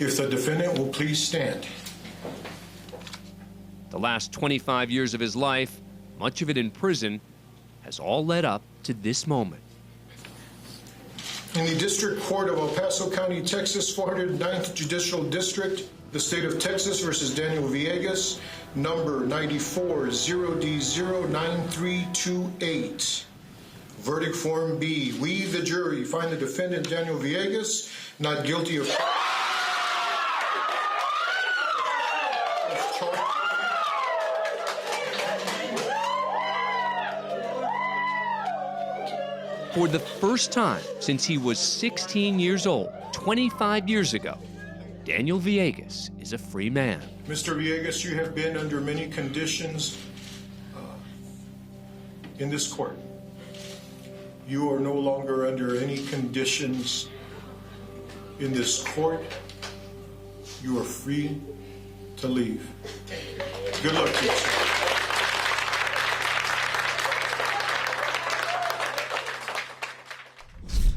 If the defendant will please stand. The last 25 years of his life, much of it in prison, has all led up to this moment. In the District Court of El Paso County, Texas, 409th Judicial District, the State of Texas versus Daniel Villegas, number 94-0D09328. Verdict Form B. We, the jury, find the defendant, Daniel Villegas, not guilty of... For the first time since he was 16 years old, 25 years ago, Daniel Villegas is a free man. Mr. Villegas, you have been under many conditions in this court. You are no longer under any conditions in this court. You are free to leave. Good luck to you, sir.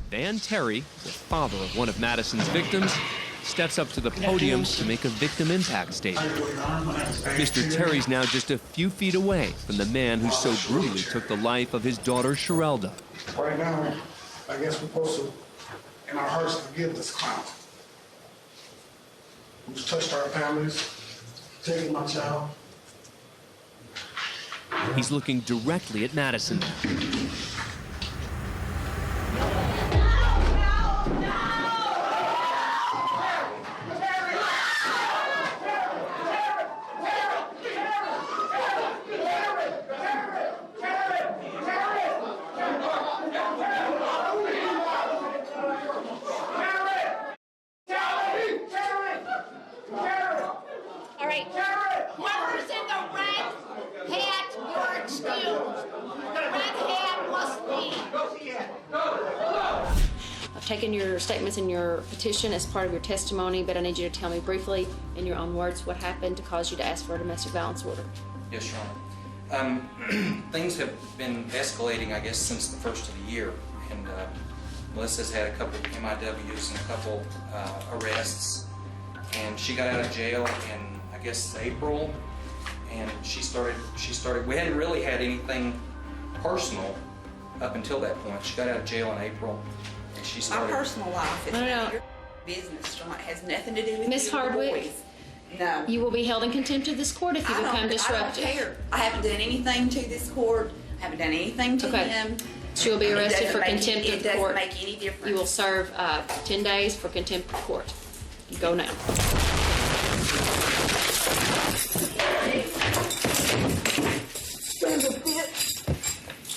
Van Terry, the father of one of Madison's victims, steps up to the podium to make a victim impact statement. Mr. Terry's now just a few feet away from the man who so brutally took the life of his daughter, Sherelda. Right now, I guess we're supposed to, in our hearts, forgive this clown who's touched our families, taken my child. He's looking directly at Madison. I've taken your statements in your petition as part of your testimony, but I need you to tell me briefly, in your own words, what happened to cause you to ask for a domestic violence order. Yes, Your Honor. Things have been escalating, I guess, since the first of the year. And Melissa's had a couple MIWs and a couple arrests. And she got out of jail in, I guess, April. And she started, we hadn't really had anything personal up until that point. She got out of jail in April. And she started... My personal life is No. your business, John. It has nothing to do with Miss you Hardwick, boys. No. you will be held in contempt of this court if you become disruptive. I don't care. I haven't done anything to this court. I haven't done anything to him. She will be arrested for contempt of the court. It doesn't make any difference. You will serve 10 days for contempt of court. You go now.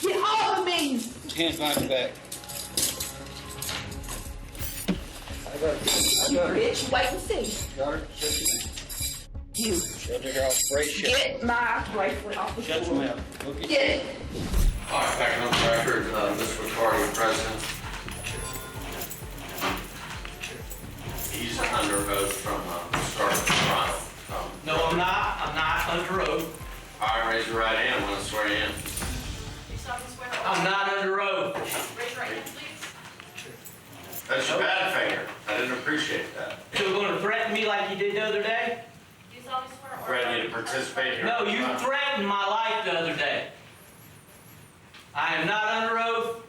Get off of me! Hands behind your back. You bitch, wait and see. Got her? Shut your mouth. You. Shut your mouth. Brace shut. Get my bracelet off the Shut floor. your mouth. Look at Get it. All right, back on the record, Ms. Riccardi, President. He's under oath from the start of the trial. No, I'm not. I'm not under oath. All right, raise your right hand. I'm going to swear you in. You solemnly swear? I'm not under oath. Raise your right hand, please. That's your bad finger. I didn't appreciate that. So you're going to threaten me like you did the other day? You solemnly swear? Threaten you to participate here. No, you threatened my life the other day. I am not under oath.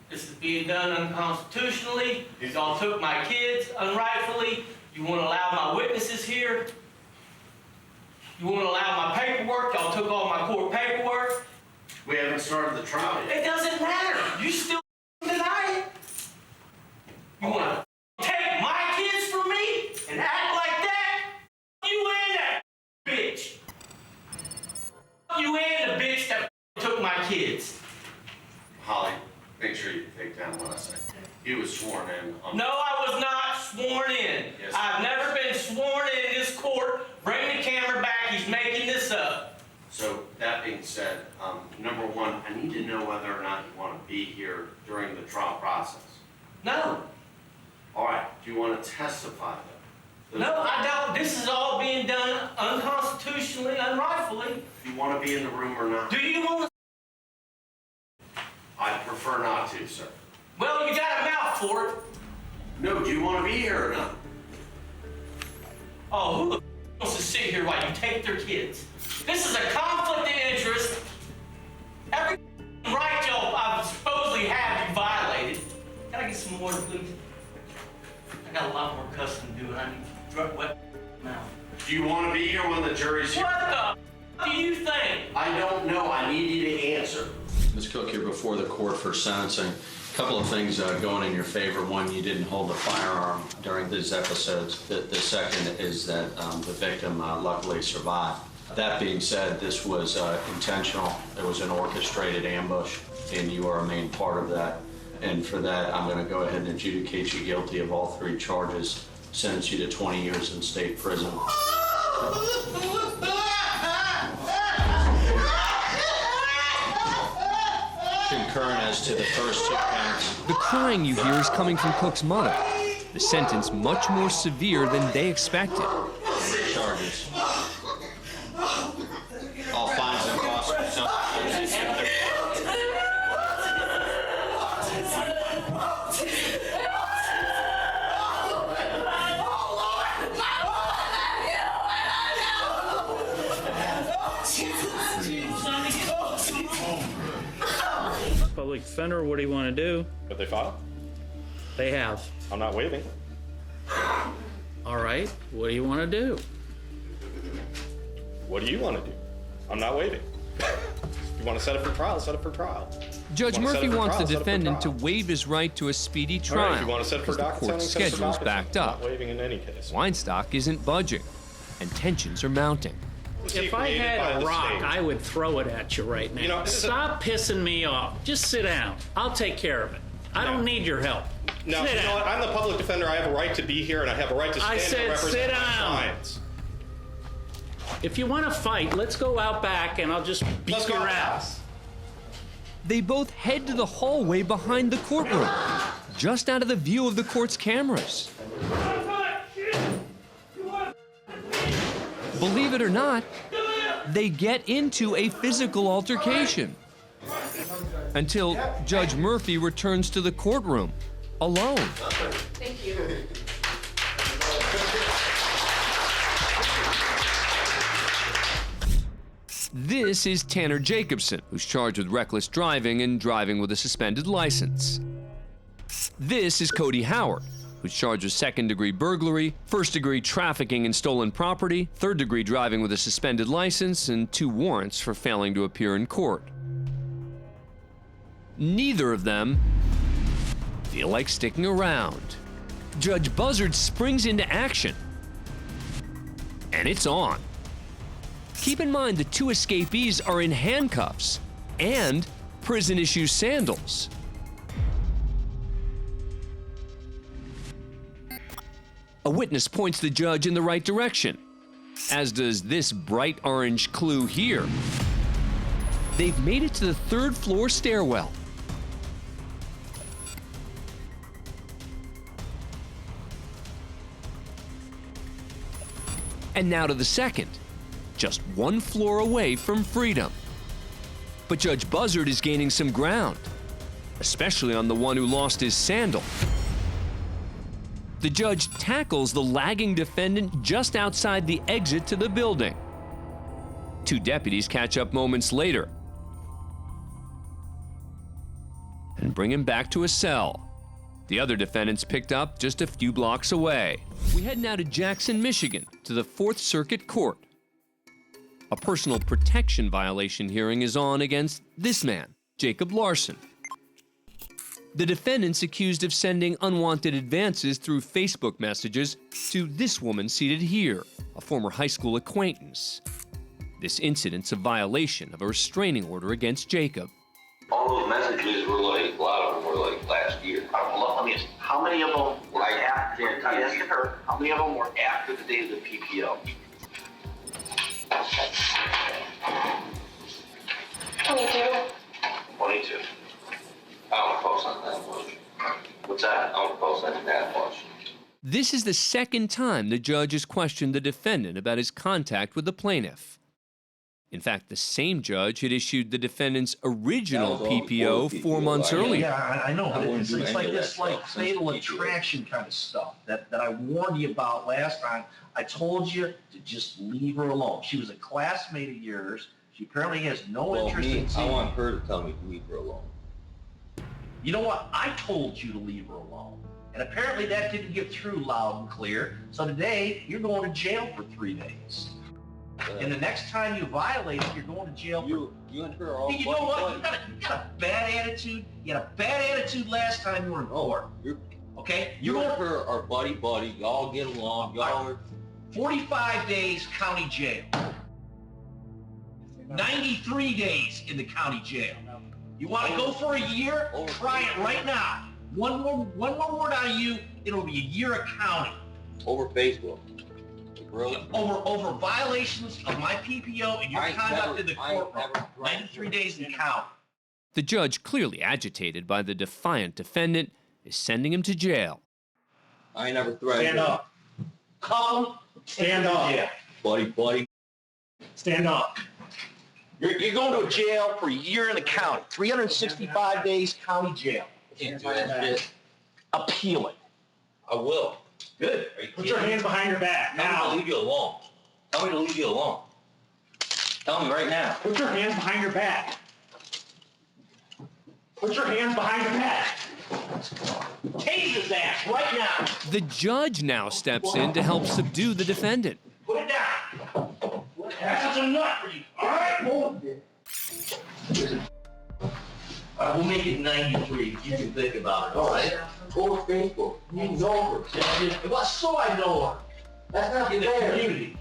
This is being done unconstitutionally. Y'all took my kids unrightfully. You want to allow my witnesses here? You want to allow my paperwork? Y'all took all my court paperwork. We haven't started the trial yet. It doesn't matter. You still deny it. You want to take my kids from me and act like that? You and that bitch. You and the bitch that took my kids. Holly, make sure you take down what I say. He was sworn in. No, I was not sworn in. Yes. I've never been sworn in this court. Bring the camera back. He's making this up. So, that being said, number one, I need to know whether or not you want to be here during the trial process. No. All right, do you want to testify though? No, I don't. This is all being done unconstitutionally, unrightfully. Do you want to be in the room or not? Do you want to? I'd prefer not to, sir. Well, you got a mouth for it. No, do you want to be here or not? Oh, who the wants to sit here while you take their kids? This is a conflict of interest. Every right y'all I supposedly have you violated. Can I get some water, please? I got a lot more cussing to do, and I need to drop wet mouth. Do you want to be here when the jury's here? What the do you think? I don't know. I need you to answer. Ms. Cook, you're before the court for sentencing. A couple of things going in your favor. One, you didn't hold a firearm during these episodes. The second is that the victim luckily survived. That being said, this was intentional. It was an orchestrated ambush, and you are a main part of that. And for that, I'm going to go ahead and adjudicate you guilty of all 3 charges, sentence you to 20 years in state prison. Concurrent as to the first 2 counts. The crying you hear is coming from Cook's mother. The sentence much more severe than they expected. Charges. All fines and costs. Public defender, what do you want to do? But they filed. They have. I'm not waiving. All right, what do you want to do? What do you want to do? I'm not waiving. You want to set it for trial, set it for trial. Judge You wanna set Murphy it for wants trial, the set it for defendant to trial. waive his right to a speedy All trial. right, if you want to set it for because the docket court's setting, set it for schedule's docket backed setting. up. I'm not waiving in any case. Weinstock isn't budging, and tensions are mounting. If I had a rock, I would throw it at you right now. You know, Stop pissing me off. Just sit down. I'll take care of it. I don't need your help. No, Sit you know down. what? I'm the public defender. I have a right to be here, and I have a right to stand I said and represent sit my down. clients. If you want to fight, let's go out back and I'll just beat Let's go your out back. ass. They both head to the hallway behind the courtroom, just out of the view of the court's cameras. Believe it or not, they get into a physical altercation until Judge Murphy returns to the courtroom alone. Thank you. This is Tanner Jacobson, who's charged with reckless driving and driving with a suspended license. This is Cody Howard, who's charged with second-degree burglary, first-degree trafficking in stolen property, third-degree driving with a suspended license, and 2 warrants for failing to appear in court. Neither of them feel like sticking around. Judge Buzzard springs into action, and it's on. Keep in mind the 2 escapees are in handcuffs and prison-issue sandals. A witness points the judge in the right direction, as does this bright orange clue here. They've made it to the 3rd floor stairwell. And now to the 2nd. Just 1 floor away from freedom. But Judge Buzzard is gaining some ground, especially on the one who lost his sandal. The judge tackles the lagging defendant just outside the exit to the building. 2 deputies catch up moments later and bring him back to a cell. The other defendant's picked up just a few blocks away. We head now to Jackson, Michigan, to the 4th Circuit Court. A personal protection violation hearing is on against this man, Jacob Larson. The defendant's accused of sending unwanted advances through Facebook messages to this woman seated here, a former high school acquaintance. This incident's a violation of a restraining order against Jacob. All those messages were like, a lot of them were like last year. Let me ask, how many of them were after, how many of them were after the day of the PPO? 22. I don't post on that much. What's that? I don't post on that much. This is the 2nd time the judge has questioned the defendant about his contact with the plaintiff. In fact, the same judge had issued the defendant's original That was all PPO before 4 months PPO. earlier. Yeah, I know, I but wouldn't it's do any like of this that like stuff since fatal the PPO. attraction kind of stuff that I warned you about last time. I told you to just leave her alone. She was a classmate of yours. She apparently has no Well, interest in I seeing want you. her to tell me to leave her alone. You know what? I told you to leave her alone. And apparently that didn't get through loud and clear. So today, you're going to jail for 3 days. And the next time you violate it, you're going to jail for... You and her are all Hey, you know what? You got a bad attitude. You had a bad attitude last time you were in court. Okay? You and her are buddy-buddy. Y'all get along. Y'all are... 45 days county jail. 93 days in the county jail. You want to go for a year? Try it right now. One more word out of you, it'll be a year of county. Over Facebook. Really? Over violations of my PPO and your conduct in the courtroom. 93 days in count. The judge, clearly agitated by the defiant defendant, is sending him to jail. I ain't never threatened Stand her. up. Cuff him. Stand up. Yeah. Buddy. Stand up. You're going to jail for a year in the county. 365 days county jail. Can't do that shit. Appeal it. I will. Good. Put your hands behind your back Tell me now. to leave you alone. Tell me to leave you alone. Tell me right now. Put your hands behind your back. Put your hands behind your back. Tase his ass right now. The judge now steps in to help subdue the defendant. Put it down. That's enough for you. All right? Hold it. We'll make it 93. You can think about it. All right? Over Facebook. You know her. Well, so I know her. That's not In the fair. community.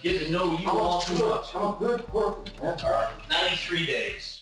Get to know you all too much. I'm a good person. That's all right. 93 days.